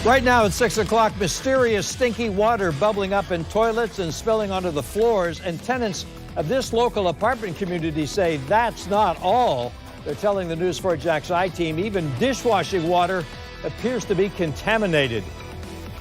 Right now at 6 o'clock, mysterious stinky water bubbling up in toilets and spilling onto the floors. And tenants of this local apartment community say that's not all. They're telling the News4JAX I-TEAM even dishwashing water appears to be contaminated.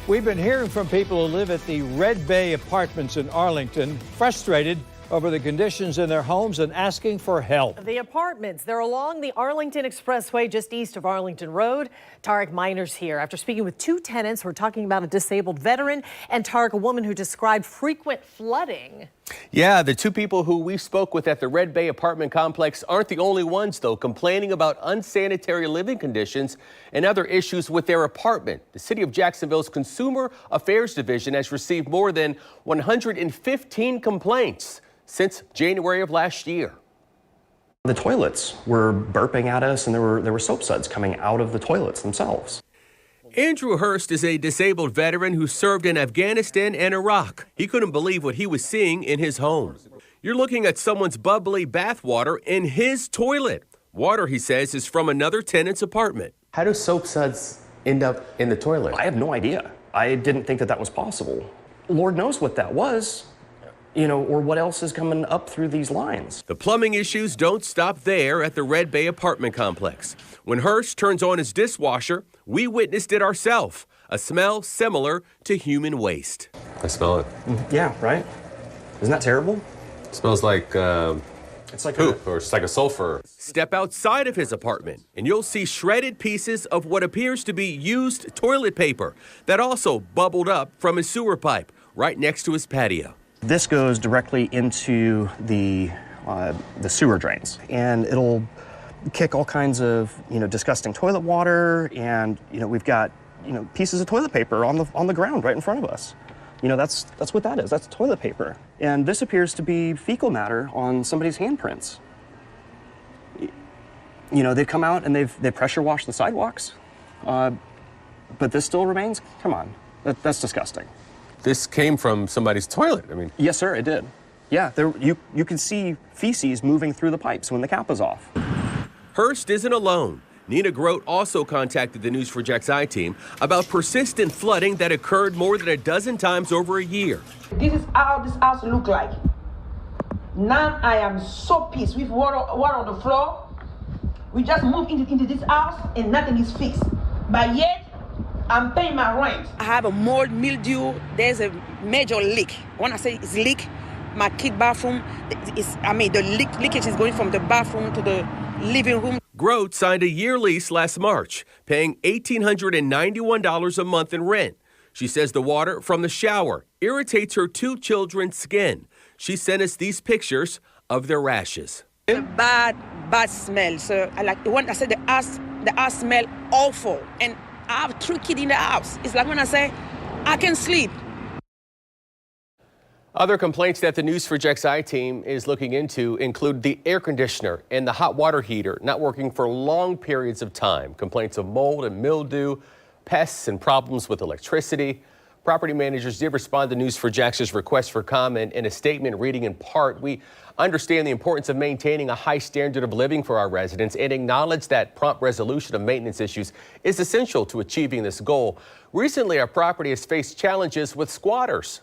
We've been hearing from people who live at the Red Bay Apartments in Arlington, frustrated over the conditions in their homes and asking for help. The apartments, they're along the Arlington Expressway just east of Arlington Road. Tarek Miner's here. After speaking with two tenants, we're talking about a disabled veteran and Tarek, a woman who described frequent flooding. Yeah, the two people who we spoke with at the Red Bay apartment complex aren't the only ones, though, complaining about unsanitary living conditions and other issues with their apartment. The City of Jacksonville's Consumer Affairs Division has received more than 115 complaints since January of last year. The toilets were burping at us, and there were soap suds coming out of the toilets themselves. Andrew Hurst is a disabled veteran who served in Afghanistan and Iraq. He couldn't believe what he was seeing in his home. You're looking at someone's bubbly bath water in his toilet. Water, he says, is from another tenant's apartment. How do soap suds end up in the toilet? I have no idea. I didn't think that was possible. Lord knows what that was. Or what else is coming up through these lines. The plumbing issues don't stop there at the Red Bay apartment complex. When Hurst turns on his dishwasher, we witnessed it ourselves. A smell similar to human waste. I smell it. Yeah, right? Isn't that terrible? It smells like it's like poop, or it's like a sulfur. Step outside of his apartment and you'll see shredded pieces of what appears to be used toilet paper that also bubbled up from his sewer pipe right next to his patio. This goes directly into the sewer drains, and it'll kick all kinds of disgusting toilet water, and we've got pieces of toilet paper on the ground right in front of us. That's what that is. That's toilet paper, and this appears to be fecal matter on somebody's handprints. They've come out and they pressure washed the sidewalks, but this still remains. Come on, that's disgusting. This came from somebody's toilet. Yes, sir, it did. Yeah, you can see feces moving through the pipes when the cap is off. Hurst isn't alone. Nina Grote also contacted the News4JAX I-TEAM about persistent flooding that occurred more than a dozen times over a year. This is how this house look like. Now I am so pissed with water on the floor. We just moved into this house and nothing is fixed. But yet, I'm paying my rent. I have a mold, mildew. There's a major leak. When I say it's leak, my kid bathroom, the leakage is going from the bathroom to the living room. Grote signed a year lease last March, paying $1,891 a month in rent. She says the water from the shower irritates her two children's skin. She sent us these pictures of their rashes. A bad smell. So when I said the house smell awful. And I have 3 kids in the house. It's like when I say, I can sleep. Other complaints that the News4JAX I-TEAM is looking into include the air conditioner and the hot water heater not working for long periods of time. Complaints of mold and mildew, pests and problems with electricity. Property managers did respond to News4JAX's request for comment in a statement reading in part, "We understand the importance of maintaining a high standard of living for our residents and acknowledge that prompt resolution of maintenance issues is essential to achieving this goal. Recently, our property has faced challenges with squatters,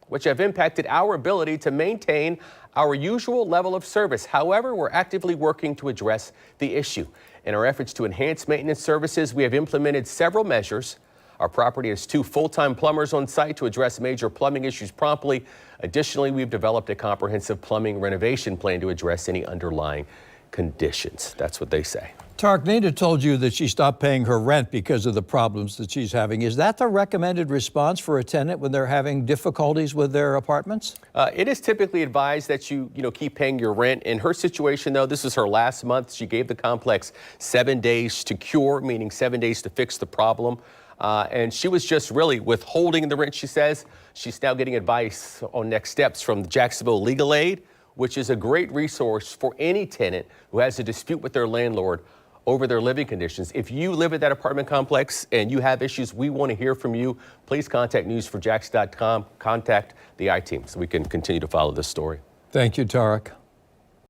which have impacted our ability to maintain our usual level of service. However, we're actively working to address the issue. In our efforts to enhance maintenance services, we have implemented several measures. Our property has 2 full-time plumbers on site to address major plumbing issues promptly. Additionally, we've developed a comprehensive plumbing renovation plan to address any underlying conditions." That's what they say. Tarek, Nina told you that she stopped paying her rent because of the problems that she's having. Is that the recommended response for a tenant when they're having difficulties with their apartments? It is typically advised that you keep paying your rent. In her situation, though, this is her last month. She gave the complex 7 days to cure, meaning 7 days to fix the problem. And she was just really withholding the rent, she says. She's now getting advice on next steps from the Jacksonville Legal Aid, which is a great resource for any tenant who has a dispute with their landlord over their living conditions. If you live at that apartment complex and you have issues, we want to hear from you. Please contact News4JAX.com, contact the I-TEAM so we can continue to follow this story. Thank you, Tarek.